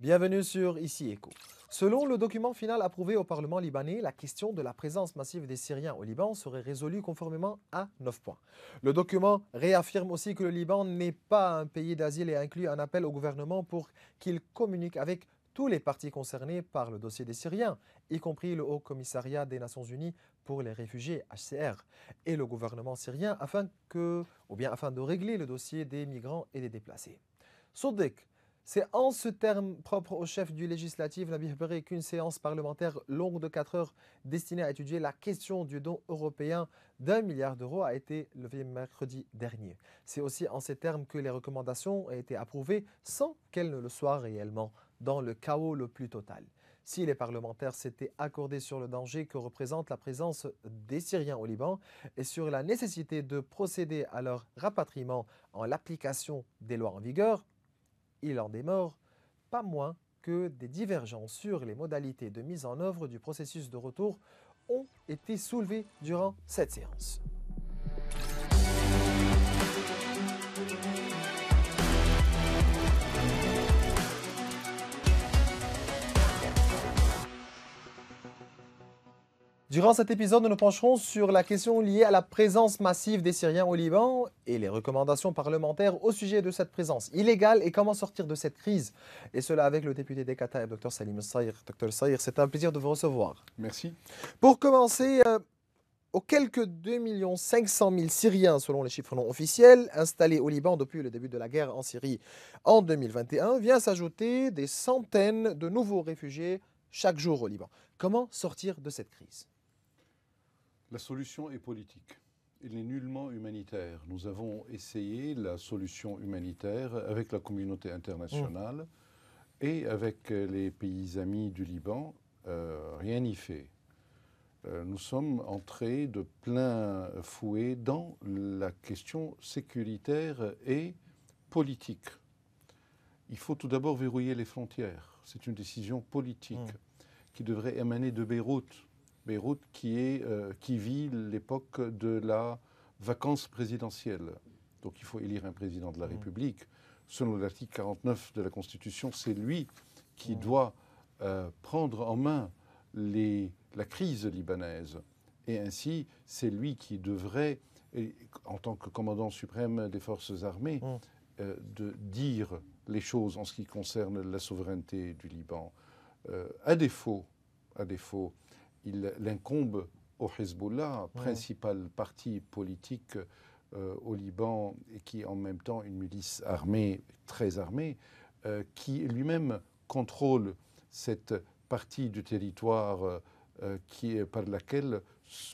Bienvenue sur Ici Écho. Selon le document final approuvé au Parlement libanais, la question de la présence massive des Syriens au Liban serait résolue conformément à 9 points. Le document réaffirme aussi que le Liban n'est pas un pays d'asile et inclut un appel au gouvernement pour qu'il communique avec tous les partis concernés par le dossier des Syriens, y compris le Haut Commissariat des Nations Unies pour les réfugiés, HCR, et le gouvernement syrien afin de régler le dossier des migrants et des déplacés. Sodek, c'est en ce terme propre au chef du législatif, Nabih Berri, qu'une séance parlementaire longue de 4 heures destinée à étudier la question du don européen d'1 milliard d'euros a été levée mercredi dernier. C'est aussi en ces termes que les recommandations ont été approuvées sans qu'elles ne le soient réellement, dans le chaos le plus total. Si les parlementaires s'étaient accordés sur le danger que représente la présence des Syriens au Liban et sur la nécessité de procéder à leur rapatriement en l'application des lois en vigueur, il en demeure pas moins que des divergences sur les modalités de mise en œuvre du processus de retour ont été soulevées durant cette séance. Durant cet épisode, nous nous pencherons sur la question liée à la présence massive des Syriens au Liban et les recommandations parlementaires au sujet de cette présence illégale et comment sortir de cette crise. Et cela avec le député des Qatar, Dr Salim Saïr. Dr Saïr, c'est un plaisir de vous recevoir. Merci. Pour commencer, aux quelques 2 500 000 Syriens, selon les chiffres non officiels, installés au Liban depuis le début de la guerre en Syrie en 2021, vient s'ajouter des centaines de nouveaux réfugiés chaque jour au Liban. Comment sortir de cette crise ? La solution est politique. Elle n'est nullement humanitaire. Nous avons essayé la solution humanitaire avec la communauté internationale et avec les pays amis du Liban. Rien n'y fait. Nous sommes entrés de plein fouet dans la question sécuritaire et politique. Il faut tout d'abord verrouiller les frontières. C'est une décision politique qui devrait émaner de Beyrouth. Beyrouth qui vit l'époque de la vacance présidentielle. Donc il faut élire un président de la République. Selon l'article 49 de la Constitution, c'est lui qui doit prendre en main la crise libanaise. Et ainsi, c'est lui qui devrait, en tant que commandant suprême des forces armées, de dire les choses en ce qui concerne la souveraineté du Liban. À défaut, il incombe au Hezbollah, principal parti politique au Liban et qui est en même temps une milice armée, très armée, qui lui-même contrôle cette partie du territoire par laquelle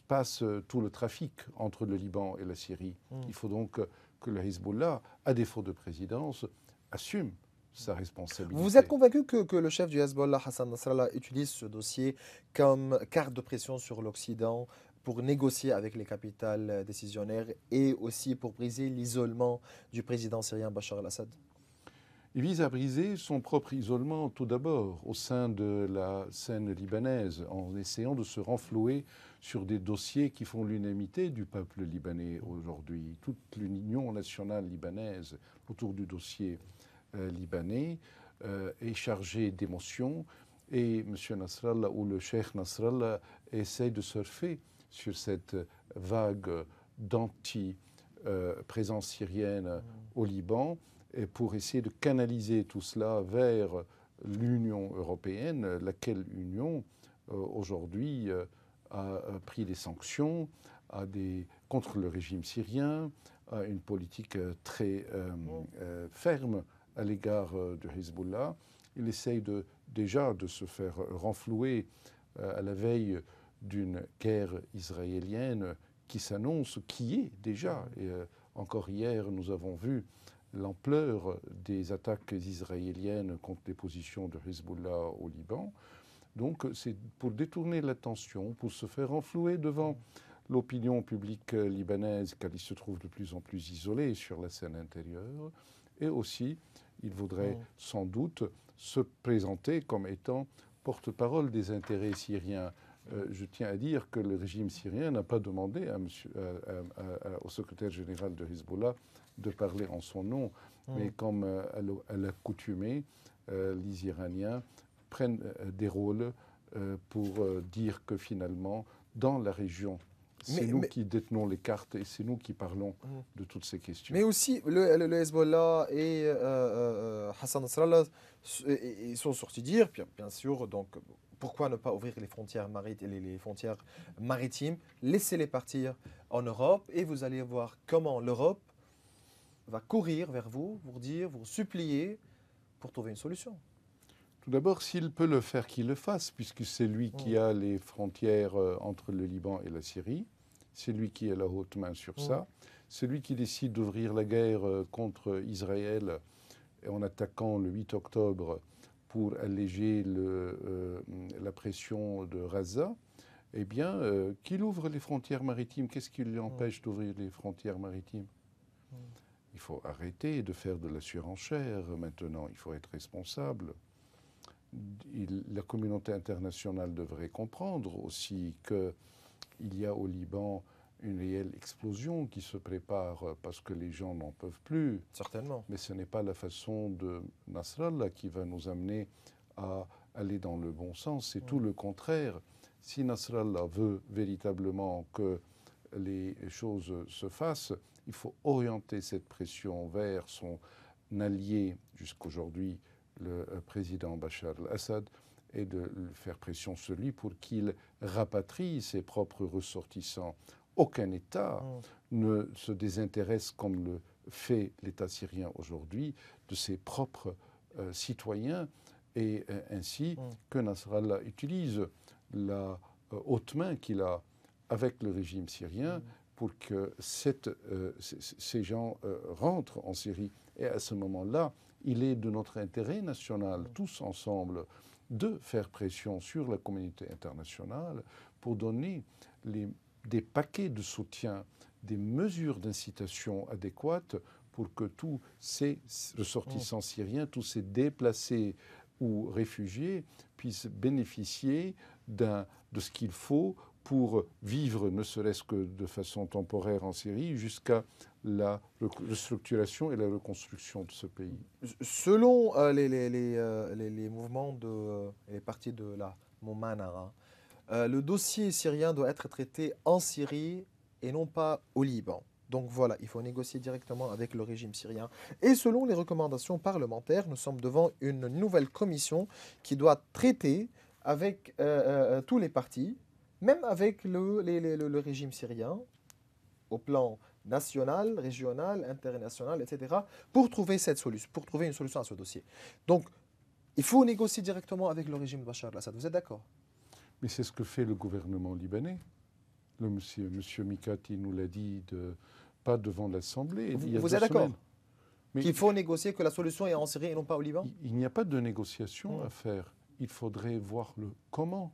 passe tout le trafic entre le Liban et la Syrie. Il faut donc que le Hezbollah, à défaut de présidence, assume sa responsabilité. Vous êtes convaincu que le chef du Hezbollah, Hassan Nasrallah, utilise ce dossier comme carte de pression sur l'Occident pour négocier avec les capitales décisionnaires et aussi pour briser l'isolement du président syrien Bachar al-Assad? Il vise à briser son propre isolement tout d'abord au sein de la scène libanaise en essayant de se renflouer sur des dossiers qui font l'unanimité du peuple libanais aujourd'hui. Toute l'union nationale libanaise autour du dossier libanais est chargée d'émotions et M. Nasrallah ou le cheikh Nasrallah essaie de surfer sur cette vague d'anti-présence syrienne au Liban et pour essayer de canaliser tout cela vers l'Union européenne, laquelle union aujourd'hui a pris des sanctions contre le régime syrien, a une politique très ferme à l'égard du Hezbollah. Il essaye déjà de se faire renflouer à la veille d'une guerre israélienne qui s'annonce, qui est déjà. Et encore hier, nous avons vu l'ampleur des attaques israéliennes contre les positions de Hezbollah au Liban. Donc c'est pour détourner l'attention, pour se faire renflouer devant l'opinion publique libanaise, car il se trouve de plus en plus isolé sur la scène intérieure. Et aussi, il vaudrait sans doute se présenter comme étant porte-parole des intérêts syriens. Je tiens à dire que le régime syrien n'a pas demandé au secrétaire général de Hezbollah de parler en son nom, mais comme à l'accoutumée, les Iraniens prennent des rôles pour dire que finalement, dans la région, c'est nous qui détenons les cartes et c'est nous qui parlons de toutes ces questions. Mais aussi, le Hezbollah et Hassan Nasrallah, ils sont sortis dire, bien sûr, donc pourquoi ne pas ouvrir les frontières maritimes, laissez-les partir en Europe et vous allez voir comment l'Europe va courir vers vous, vous dire, vous supplier pour trouver une solution. Tout d'abord, s'il peut le faire, qu'il le fasse, puisque c'est lui qui a les frontières entre le Liban et la Syrie. C'est lui qui a la haute main sur ça. C'est lui qui décide d'ouvrir la guerre contre Israël en attaquant le 8 octobre pour alléger la pression de Gaza. Eh bien, qu'il ouvre les frontières maritimes. Qu'est-ce qui lui empêche d'ouvrir les frontières maritimes? Il faut arrêter de faire de la surenchère maintenant. Il faut être responsable. La communauté internationale devrait comprendre aussi qu'il y a au Liban une réelle explosion qui se prépare parce que les gens n'en peuvent plus. Certainement. Mais ce n'est pas la façon de Nasrallah qui va nous amener à aller dans le bon sens. C'est tout le contraire. Si Nasrallah veut véritablement que les choses se fassent, il faut orienter cette pression vers son allié jusqu'aujourd'hui, le président Bachar al-Assad, et de faire pression sur lui pour qu'il rapatrie ses propres ressortissants. Aucun État ne se désintéresse, comme le fait l'État syrien aujourd'hui, de ses propres citoyens, et ainsi que Nasrallah utilise la haute main qu'il a avec le régime syrien pour que ces gens rentrent en Syrie. Et à ce moment-là, il est de notre intérêt national, tous ensemble, de faire pression sur la communauté internationale pour donner des paquets de soutien, des mesures d'incitation adéquates pour que tous ces ressortissants syriens, tous ces déplacés ou réfugiés puissent bénéficier de ce qu'il faut pour vivre, ne serait-ce que de façon temporaire en Syrie, jusqu'à la restructuration et la reconstruction de ce pays. Selon les mouvements les partis de la Moumanara, le dossier syrien doit être traité en Syrie et non pas au Liban. Donc voilà, il faut négocier directement avec le régime syrien. Et selon les recommandations parlementaires, nous sommes devant une nouvelle commission qui doit traiter avec tous les partis, même avec le régime syrien, au plan national, régional, international, etc., pour trouver une solution à ce dossier. Donc, il faut négocier directement avec le régime de Bachar al-Assad. Vous êtes d'accord? Mais c'est ce que fait le gouvernement libanais. Monsieur Mikati nous l'a dit, pas devant l'Assemblée. Vous êtes d'accord qu'il faut négocier, que la solution est en Syrie et non pas au Liban? Il n'y a pas de négociation à faire. Il faudrait voir le comment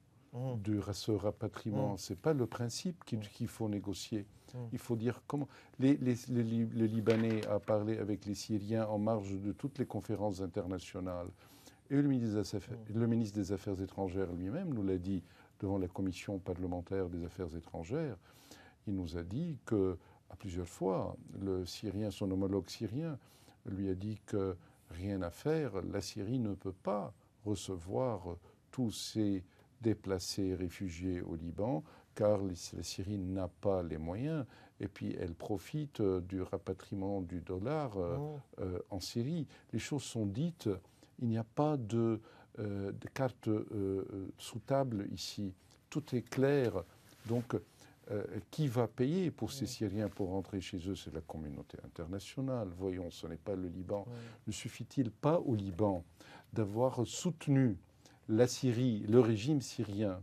de ce rapatriement. Ce n'est pas le principe qu'il faut négocier. Il faut dire comment. Le Libanais a parlé avec les Syriens en marge de toutes les conférences internationales. Et le ministre des Affaires étrangères lui-même nous l'a dit devant la commission parlementaire des Affaires étrangères. Il nous a dit à plusieurs fois, son homologue syrien lui a dit que rien à faire, la Syrie ne peut pas recevoir tous ces déplacés réfugiés au Liban, car la Syrie n'a pas les moyens, et puis elle profite du rapatriement du dollar en Syrie. Les choses sont dites, il n'y a pas de carte sous table ici, tout est clair. Donc, qui va payer pour ces Syriens pour rentrer chez eux? C'est la communauté internationale. Voyons, ce n'est pas le Liban. Ne suffit-il pas au Liban d'avoir soutenu la Syrie, le régime syrien,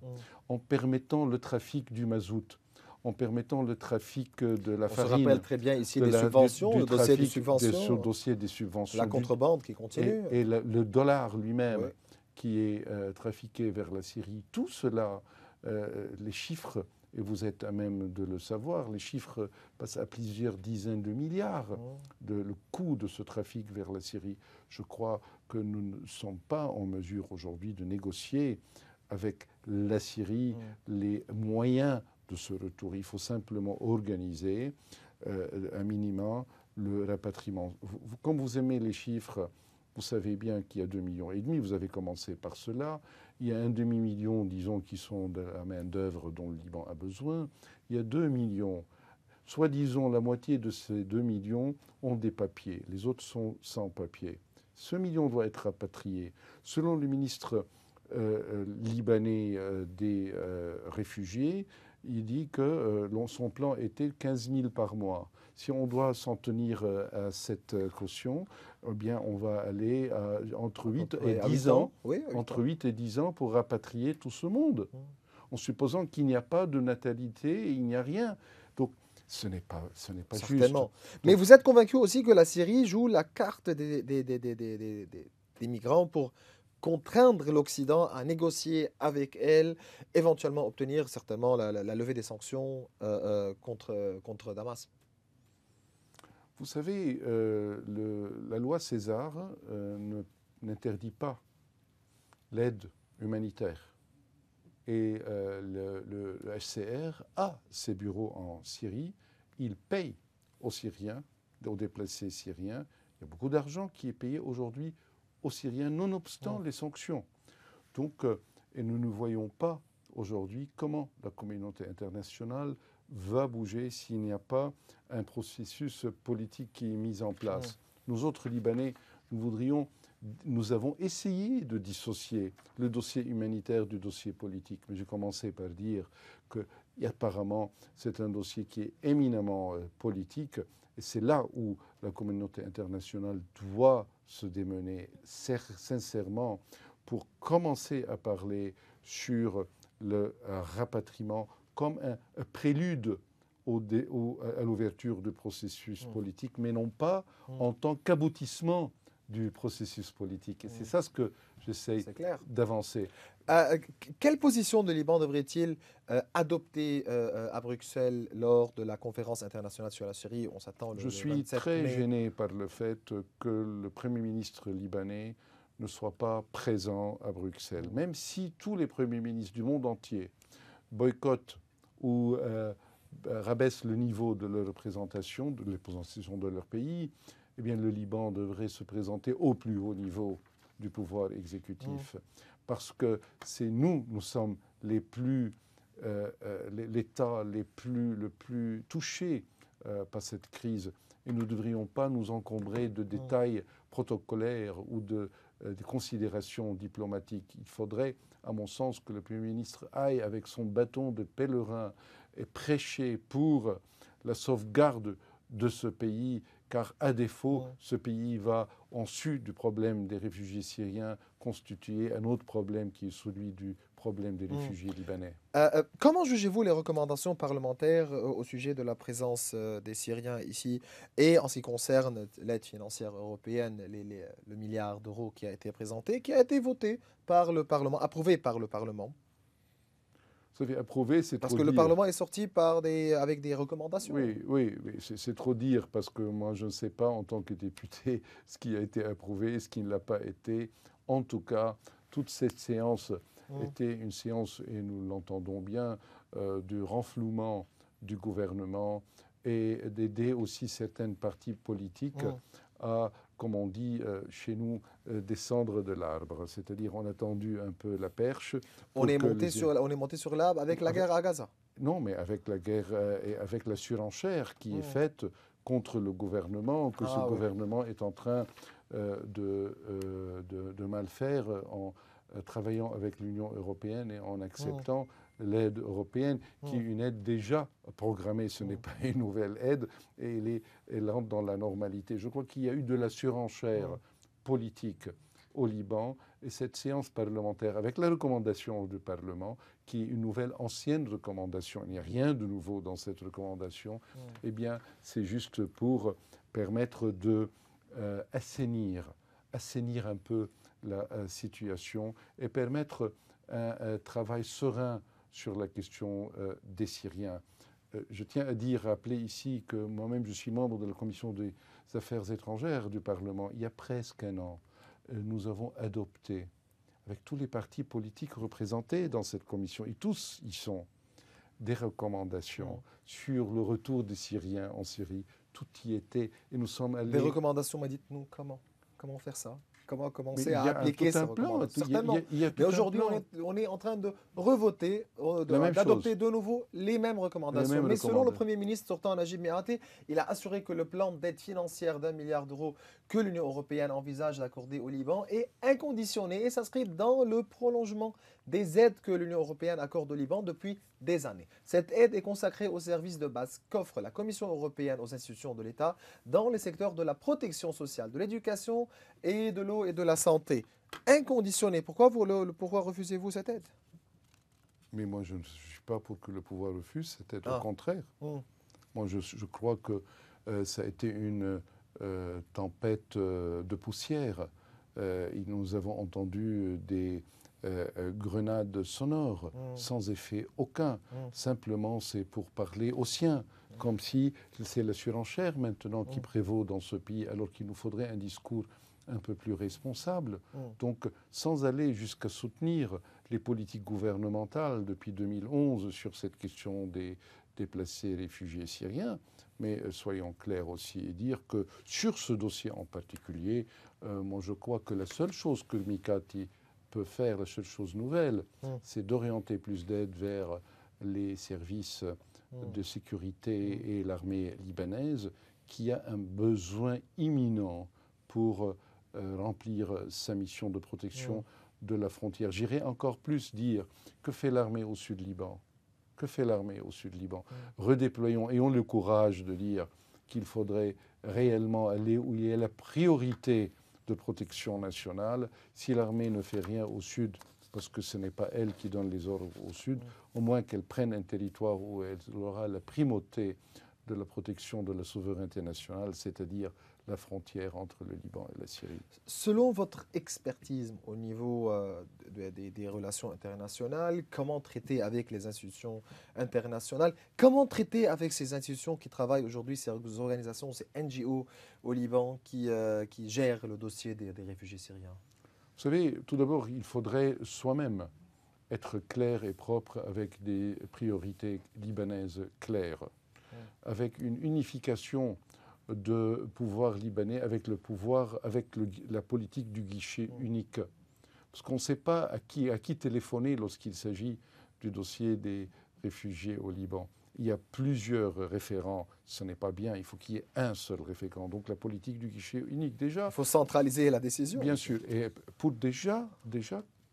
en permettant le trafic du mazout, en permettant le trafic de la farine? On se rappelle très bien ici des subventions, le dossier des subventions, dossier des subventions, la contrebande qui continue. Et le dollar lui-même qui est trafiqué vers la Syrie. Tout cela, les chiffres, et vous êtes à même de le savoir, les chiffres passent à plusieurs dizaines de milliards, le coût de ce trafic vers la Syrie. Je crois que nous ne sommes pas en mesure aujourd'hui de négocier avec la Syrie les moyens de ce retour. Il faut simplement organiser un minimum le rapatriement. Comme vous aimez les chiffres, Vous savez bien qu'il y a 2,5 millions, vous avez commencé par cela. Il y a un demi-million, disons, qui sont de la main-d'œuvre dont le Liban a besoin. Il y a 2 millions. Soit disons la moitié de ces 2 millions ont des papiers, les autres sont sans papiers. Ce million doit être rapatrié. Selon le ministre libanais des réfugiés, il dit que son plan était 15 000 par mois. Si on doit s'en tenir à cette caution, eh bien, on va aller entre 8 et 10 ans, oui, entre 8 et 10 ans pour rapatrier tout ce monde, en supposant qu'il n'y a pas de natalité, il n'y a rien. Donc, ce n'est pas juste. Mais vous êtes convaincu aussi que la Syrie joue la carte des migrants pour contraindre l'Occident à négocier avec elle, éventuellement obtenir certainement la levée des sanctions contre Damas. Vous savez, la loi César n'interdit pas l'aide humanitaire. Et le HCR a ses bureaux en Syrie. Il paye aux Syriens, aux déplacés syriens. Il y a beaucoup d'argent qui est payé aujourd'hui aux Syriens, nonobstant les sanctions. Donc, et nous ne voyons pas aujourd'hui comment la communauté internationale va bouger s'il n'y a pas un processus politique qui est mis en place. Nous autres Libanais, nous avons essayé de dissocier le dossier humanitaire du dossier politique, mais j'ai commencé par dire que apparemment c'est un dossier qui est éminemment politique, et c'est là où la communauté internationale doit se démener sincèrement pour commencer à parler sur le rapatriement comme un prélude à l'ouverture du processus politique, mais non pas en tant qu'aboutissement du processus politique. Et c'est ça ce que j'essaye d'avancer. Quelle position de Liban devrait-il adopter à Bruxelles lors de la conférence internationale sur la Syrie? On s'attend Je suis très gêné par le fait que le Premier ministre libanais ne soit pas présent à Bruxelles. Même si tous les premiers ministres du monde entier boycottent ou rabaissent le niveau de leur représentation, de la représentation de leur pays, eh bien, le Liban devrait se présenter au plus haut niveau du pouvoir exécutif. Parce que nous sommes l'État le plus touché par cette crise. Et nous ne devrions pas nous encombrer de détails protocolaires ou des considérations diplomatiques. Il faudrait, à mon sens, que le Premier ministre aille avec son bâton de pèlerin et prêcher pour la sauvegarde de ce pays, car à défaut, ce pays va, en sus du problème des réfugiés syriens, constituer un autre problème qui est celui du problème des réfugiés libanais. Comment jugez-vous les recommandations parlementaires au sujet de la présence des Syriens ici et en ce qui concerne l'aide financière européenne, le milliard d'euros qui a été présenté, qui a été voté par le Parlement, approuvé par le Parlement? Vous savez, approuvé, c'est trop dire. Parce que le Parlement est sorti avec des recommandations. Oui, c'est trop dire, parce que moi, je ne sais pas, en tant que député, ce qui a été approuvé, ce qui ne l'a pas été. En tout cas, toute cette séance était une séance, et nous l'entendons bien, de renflouement du gouvernement et d'aider aussi certaines partis politiques à, comme on dit chez nous, descendre de l'arbre. C'est-à-dire, on a tendu un peu la perche. On est monté sur l'arbre avec la guerre à Gaza. Non, mais avec la guerre et avec la surenchère qui est faite contre le gouvernement, que ce gouvernement est en train de mal faire en travaillant avec l'Union européenne et en acceptant l'aide européenne, qui est une aide déjà programmée. Ce n'est pas une nouvelle aide, et elle entre dans la normalité. Je crois qu'il y a eu de la surenchère politique au Liban, et cette séance parlementaire, avec la recommandation du Parlement, qui est une nouvelle ancienne recommandation, il n'y a rien de nouveau dans cette recommandation, eh bien, c'est juste pour permettre de assainir un peu la situation et permettre un travail serein sur la question des Syriens. Je tiens à rappeler ici que moi-même, je suis membre de la Commission des affaires étrangères du Parlement. Il y a presque un an, nous avons adopté, avec tous les partis politiques représentés dans cette commission, et tous y sont, des recommandations sur le retour des Syriens en Syrie. Tout y était, et nous sommes allés... Des recommandations, mais dites-nous comment faire ça? comment Mais commencer il à y a appliquer tout ces un plan. recommandations. Il y a- Certainement. il y a tout Mais un aujourd'hui, plan. on est en train de revoter, La même d'adopter chose. de nouveau les mêmes Les recommandations. mêmes Mais selon le recommandations. Premier ministre sortant, Najib Mikati, il a assuré que le plan d'aide financière d'1 milliard d'euros que l'Union européenne envisage d'accorder au Liban est inconditionné et s'inscrit dans le prolongement des aides que l'Union européenne accorde au Liban depuis des années. Cette aide est consacrée aux services de base qu'offre la Commission européenne aux institutions de l'État dans les secteurs de la protection sociale, de l'éducation et de l'eau et de la santé. Inconditionnée. Pourquoi refusez-vous cette aide? Mais moi, je ne suis pas pour que le pouvoir refuse, c'était au Ah. contraire. Moi, je crois que ça a été une tempête de poussière. Nous avons entendu des grenades sonores sans effet aucun. Simplement, c'est pour parler aux siens, comme si c'est la surenchère maintenant qui prévaut dans ce pays, alors qu'il nous faudrait un discours un peu plus responsable. Donc, sans aller jusqu'à soutenir les politiques gouvernementales depuis 2011 sur cette question des déplacés réfugiés syriens, mais soyons clairs aussi et dire que sur ce dossier en particulier, moi je crois que la seule chose que Mikati peut faire, la seule chose nouvelle, c'est d'orienter plus d'aide vers les services de sécurité et l'armée libanaise qui a un besoin imminent pour remplir sa mission de protection de la frontière. J'irai encore plus dire, que fait l'armée au sud Liban? Que fait l'armée au sud Liban? Redéployons, ayons le courage de dire qu'il faudrait réellement aller où il y a la priorité de protection nationale. Si l'armée ne fait rien au sud, parce que ce n'est pas elle qui donne les ordres au sud, au moins qu'elle prenne un territoire où elle aura la primauté de la protection de la souveraineté nationale, c'est-à-dire la frontière entre le Liban et la Syrie. Selon votre expertise au niveau des relations internationales, comment traiter avec les institutions internationales? Comment traiter avec ces institutions qui travaillent aujourd'hui, ces organisations, ces NGO au Liban qui gèrent le dossier des réfugiés syriens? Vous savez, tout d'abord, il faudrait soi-même être clair et propre avec des priorités libanaises claires, avec une unification de pouvoir libanais avec le pouvoir, avec la politique du guichet unique. Parce qu'on ne sait pas à qui téléphoner lorsqu'il s'agit du dossier des réfugiés au Liban. Il y a plusieurs référents, ce n'est pas bien, il faut qu'il y ait un seul référent. Donc la politique du guichet unique, déjà... Il faut centraliser la décision. Bien sûr, et pour déjà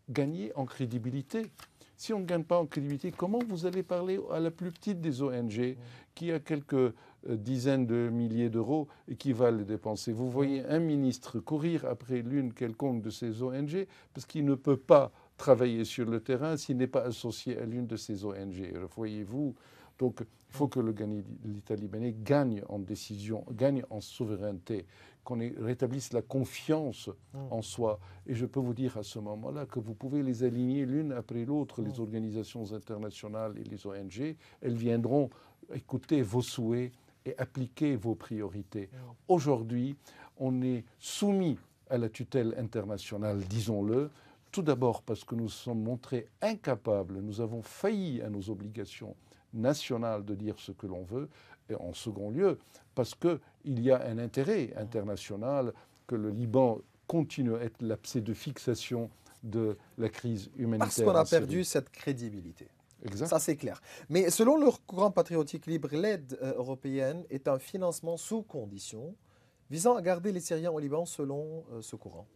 gagner en crédibilité. Si on ne gagne pas en crédibilité, comment vous allez parler à la plus petite des ONG qui a quelques dizaines de milliers d'euros et qui va les dépenser? Vous voyez un ministre courir après l'une quelconque de ces ONG parce qu'il ne peut pas travailler sur le terrain s'il n'est pas associé à l'une de ces ONG. Voyez-vous? Donc, il faut que l'État libanais gagne en décision, gagne en souveraineté, qu'on rétablisse la confiance en soi. Et je peux vous dire à ce moment-là que vous pouvez les aligner l'une après l'autre, les organisations internationales et les ONG. Elles viendront écouter vos souhaits et appliquer vos priorités. Aujourd'hui, on est soumis à la tutelle internationale, disons-le, tout d'abord parce que nous sommes montrés incapables, nous avons failli à nos obligations nationales de dire ce que l'on veut, et en second lieu, parce qu'il y a un intérêt international que le Liban continue à être l'abcès de fixation de la crise humanitaire. Parce qu'on a perdu cette crédibilité. Exact. Ça, c'est clair. Mais selon le courant patriotique libre, l'aide européenne est un financement sous condition visant à garder les Syriens au Liban selon ce courant.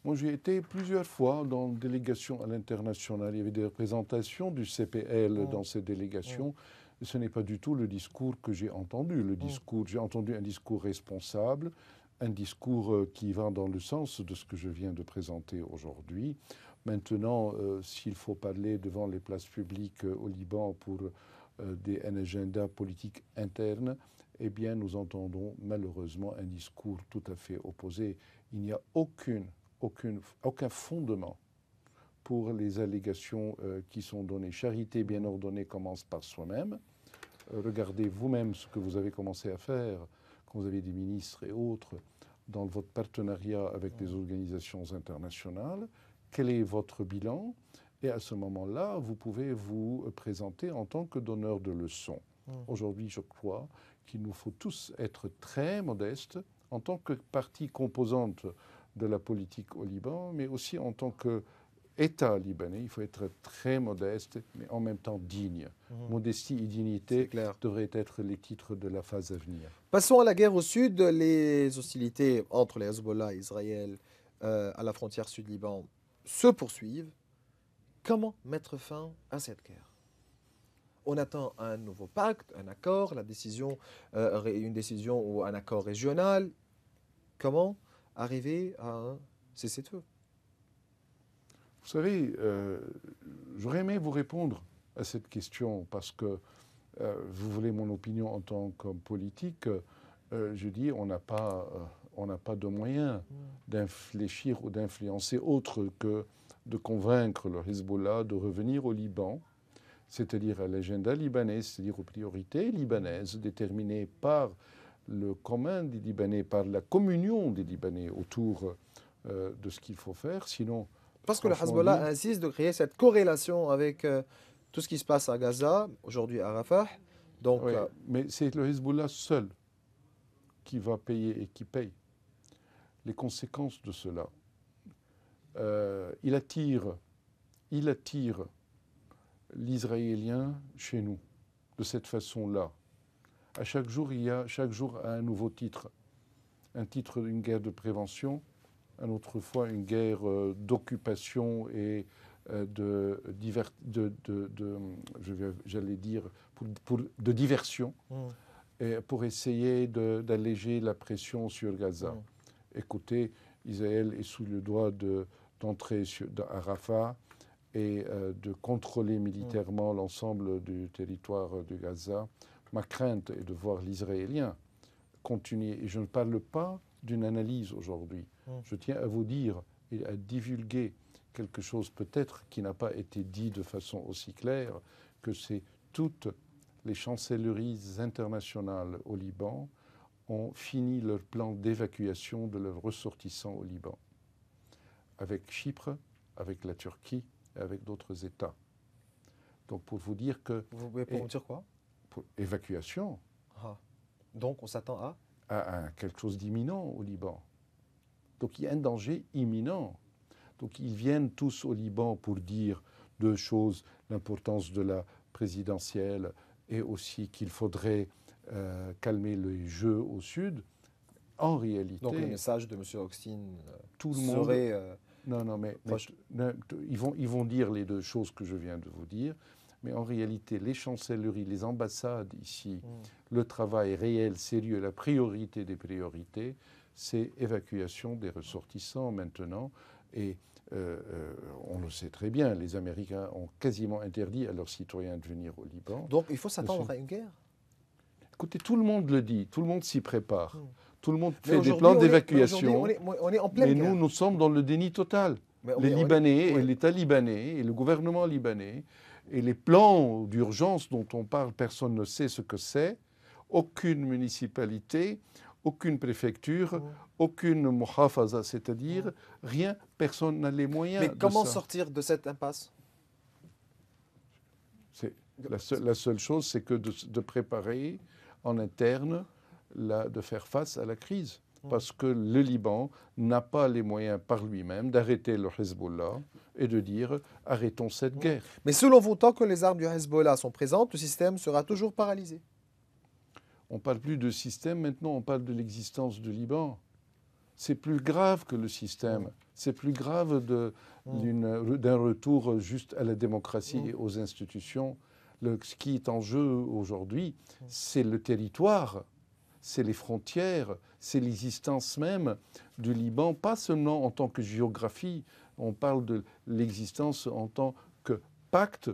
Moi, j'ai été plusieurs fois dans une délégation à l'international. Il y avait des représentations du CPL dans ces délégations. Ce n'est pas du tout le discours que j'ai entendu. J'ai entendu un discours responsable, un discours qui va dans le sens de ce que je viens de présenter aujourd'hui. Maintenant, s'il faut parler devant les places publiques au Liban pour un agenda politique interne, eh bien, nous entendons malheureusement un discours tout à fait opposé. Il n'y a aucun fondement pour les allégations qui sont données. Charité bien ordonnée commence par soi-même. Regardez vous-même ce que vous avez commencé à faire quand vous avez des ministres et autres dans votre partenariat avec des organisations internationales. Quel est votre bilan? Et à ce moment-là, vous pouvez vous présenter en tant que donneur de leçons. Aujourd'hui, je crois qu'il nous faut tous être très modestes en tant que partie composante de la politique au Liban, mais aussi en tant qu'État libanais. Il faut être très modeste, mais en même temps digne. Modestie et dignité devraient être les titres de la phase à venir. Passons à la guerre au sud. Les hostilités entre les Hezbollah et Israël à la frontière sud-Liban se poursuivent. Comment mettre fin à cette guerre? On attend un nouveau pacte, un accord, une décision ou un accord régional. Comment arriver à un cessez-le-feu? Vous savez, j'aurais aimé vous répondre à cette question parce que vous voulez mon opinion en tant qu'homme politique. Je dis, on n'a pas de moyens d'infléchir ou d'influencer autre que de convaincre le Hezbollah de revenir au Liban, c'est-à-dire à l'agenda libanais, c'est-à-dire aux priorités libanaises déterminées par le commun des Libanais, par la communion des Libanais autour de ce qu'il faut faire. Sinon, parce que le Hezbollah insiste de créer cette corrélation avec tout ce qui se passe à Gaza, aujourd'hui à Rafah. Donc, oui, mais c'est le Hezbollah seul qui va payer et qui paye les conséquences de cela. Il attire l'Israélien chez nous de cette façon-là. À chaque jour, il y a un nouveau titre. Un titre d'une guerre de prévention, un autre fois une guerre d'occupation et de diversion, et pour essayer d'alléger la pression sur Gaza. Écoutez, Israël est sous le doigt d'entrer à Rafah et de contrôler militairement l'ensemble du territoire de Gaza. Ma crainte est de voir l'Israélien continuer. Et je ne parle pas d'une analyse aujourd'hui. Je tiens à vous dire et à divulguer quelque chose peut-être qui n'a pas été dit de façon aussi claire, que c'est toutes les chancelleries internationales au Liban ont fini leur plan d'évacuation de leurs ressortissants au Liban, avec Chypre, avec la Turquie et avec d'autres États. Donc pour vous dire que... Vous pouvez pour dire quoi? Pour évacuation. Ah. Donc on s'attend à quelque chose d'imminent au Liban. Donc il y a un danger imminent. Donc ils viennent tous au Liban pour dire deux choses, l'importance de la présidentielle et aussi qu'il faudrait calmer le jeu au sud. En réalité... Donc le message de M. Austin tout le serait... Non, mais ils vont dire les deux choses que je viens de vous dire, mais en réalité, les chancelleries, les ambassades ici, le travail réel, sérieux, la priorité des priorités, c'est évacuation des ressortissants maintenant. Et on le sait très bien, les Américains ont quasiment interdit à leurs citoyens de venir au Liban. Donc il faut s'attendre à une guerre? Écoutez, tout le monde le dit, tout le monde s'y prépare. Tout le monde fait des plans d'évacuation. On est en pleine guerre. Mais nous sommes dans le déni total. Les Libanais et l'État libanais et le gouvernement libanais et les plans d'urgence dont on parle, personne ne sait ce que c'est. Aucune municipalité, aucune préfecture, aucune muhafaza, c'est-à-dire rien, personne n'a les moyens de ça. Mais comment sortir de cette impasse? La seule chose, c'est que de préparer en interne, de faire face à la crise. Parce que le Liban n'a pas les moyens par lui-même d'arrêter le Hezbollah et de dire arrêtons cette guerre. Mais selon vous, tant que les armes du Hezbollah sont présentes, le système sera toujours paralysé? On ne parle plus de système, maintenant on parle de l'existence du Liban. C'est plus grave que le système. C'est plus grave d'un retour juste à la démocratie et aux institutions. Ce qui est en jeu aujourd'hui, c'est le territoire, c'est les frontières, c'est l'existence même du Liban, pas seulement en tant que géographie, on parle de l'existence en tant que pacte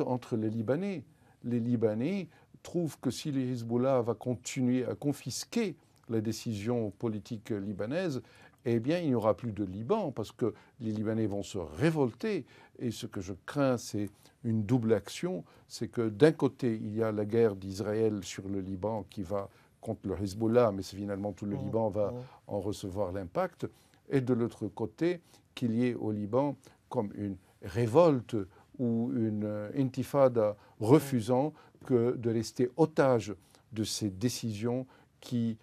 entre les Libanais. Les Libanais trouvent que si le Hezbollah va continuer à confisquer la décision politique libanaise, eh bien, il n'y aura plus de Liban, parce que les Libanais vont se révolter. Et ce que je crains, c'est une double action. C'est que d'un côté, il y a la guerre d'Israël sur le Liban qui va contre le Hezbollah, mais finalement tout le Liban va en recevoir l'impact. Et de l'autre côté, qu'il y ait au Liban comme une révolte ou une intifada refusant que de rester otage de ces décisions qui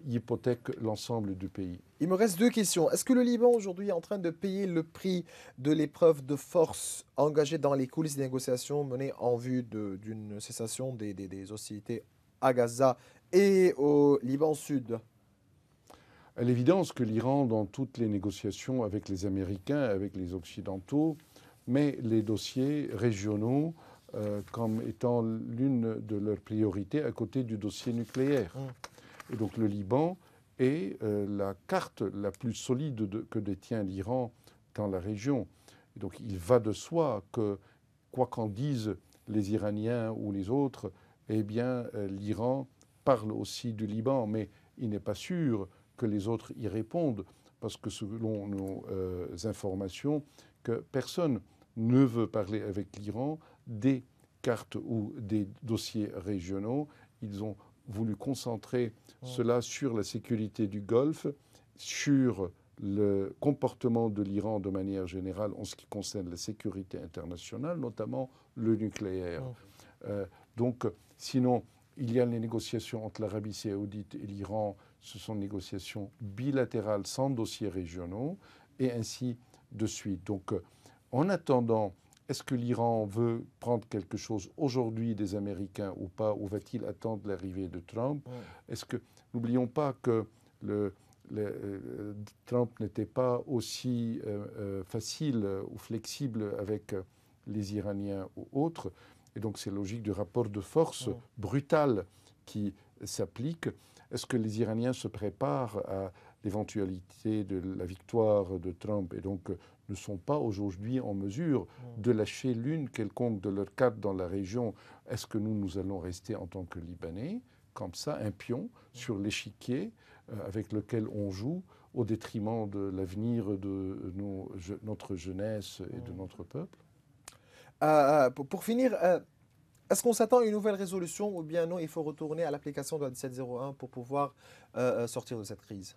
hypothèque l'ensemble du pays. Il me reste deux questions. Est-ce que le Liban aujourd'hui est en train de payer le prix de l'épreuve de force engagée dans les coulisses des négociations menées en vue d'une cessation des hostilités à Gaza et au Liban Sud? À l'évidence que l'Iran, dans toutes les négociations avec les Américains, avec les Occidentaux, met les dossiers régionaux comme étant l'une de leurs priorités à côté du dossier nucléaire. Et donc le Liban est la carte la plus solide que détient l'Iran dans la région. Et donc il va de soi que, quoi qu'en disent les Iraniens ou les autres, eh bien l'Iran parle aussi du Liban, mais il n'est pas sûr que les autres y répondent, parce que selon nos informations, que personne ne veut parler avec l'Iran des cartes ou des dossiers régionaux. Ils ont voulu concentrer cela sur la sécurité du Golfe, sur le comportement de l'Iran de manière générale en ce qui concerne la sécurité internationale, notamment le nucléaire. Donc, sinon, il y a les négociations entre l'Arabie saoudite et l'Iran. Ce sont des négociations bilatérales sans dossiers régionaux, et ainsi de suite. Donc, en attendant, est-ce que l'Iran veut prendre quelque chose aujourd'hui des Américains ou pas, ou va-t-il attendre l'arrivée de Trump? Est-ce que, n'oublions pas que Trump n'était pas aussi facile ou flexible avec les Iraniens ou autres, et donc c'est logique du rapport de force brutal qui s'applique. Est-ce que les Iraniens se préparent à l'éventualité de la victoire de Trump et donc ne sont pas aujourd'hui en mesure de lâcher l'une quelconque de leurs cartes dans la région? Est-ce que nous allons rester en tant que Libanais, comme ça, un pion sur l'échiquier avec lequel on joue au détriment de l'avenir de notre jeunesse et de notre peuple? Pour finir, est-ce qu'on s'attend à une nouvelle résolution ou bien non, il faut retourner à l'application de la 1701 pour pouvoir sortir de cette crise?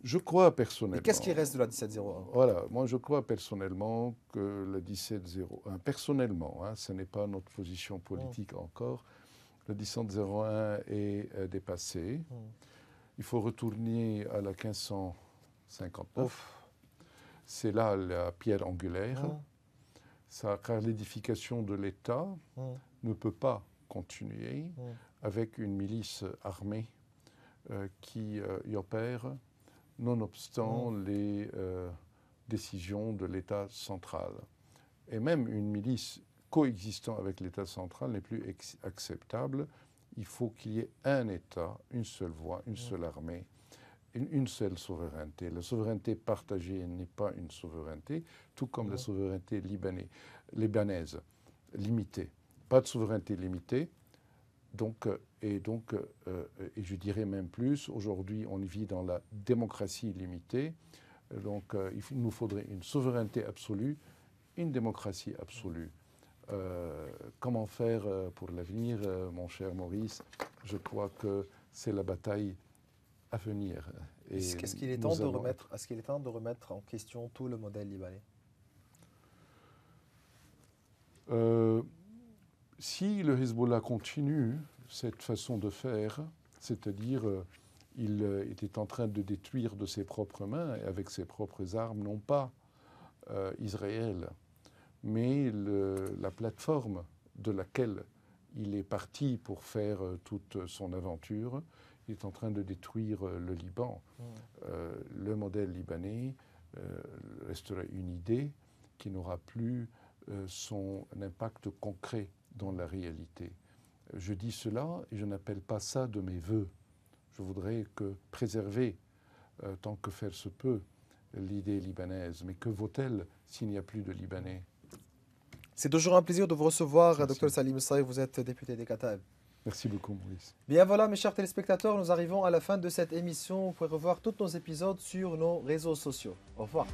Je crois personnellement... Et qu'est-ce qui reste de la 1701? Voilà, moi je crois personnellement que la 1701, personnellement, ce n'est pas notre position politique encore, la 1701 est dépassée. Il faut retourner à la 1559. C'est là la pierre angulaire. Car l'édification de l'État ne peut pas continuer avec une milice armée qui y opère, nonobstant les décisions de l'État central. Et même une milice coexistant avec l'État central n'est plus acceptable. Il faut qu'il y ait un État, une seule voix, une seule armée, une seule souveraineté. La souveraineté partagée n'est pas une souveraineté, tout comme la souveraineté libanaise, limitée. Pas de souveraineté limitée. Et je dirais même plus, aujourd'hui on vit dans la démocratie limitée, donc il nous faudrait une souveraineté absolue, une démocratie absolue. Comment faire pour l'avenir, mon cher Maurice? Je crois que c'est la bataille à venir. Est-ce qu'il est temps de remettre en question tout le modèle libanais? Si le Hezbollah continue cette façon de faire, c'est-à-dire il était en train de détruire de ses propres mains et avec ses propres armes, non pas Israël, mais la plateforme de laquelle il est parti pour faire toute son aventure, il est en train de détruire le Liban. Le modèle libanais restera une idée qui n'aura plus son impact concret dans la réalité. Je dis cela et je n'appelle pas ça de mes voeux. Je voudrais préserver, tant que faire se peut, l'idée libanaise. Mais que vaut-elle s'il n'y a plus de Libanais? C'est toujours un plaisir de vous recevoir, Dr Salim Saïf. Vous êtes député des Kataeb. Merci beaucoup, Maurice. Bien voilà, mes chers téléspectateurs, nous arrivons à la fin de cette émission. Vous pouvez revoir tous nos épisodes sur nos réseaux sociaux. Au revoir.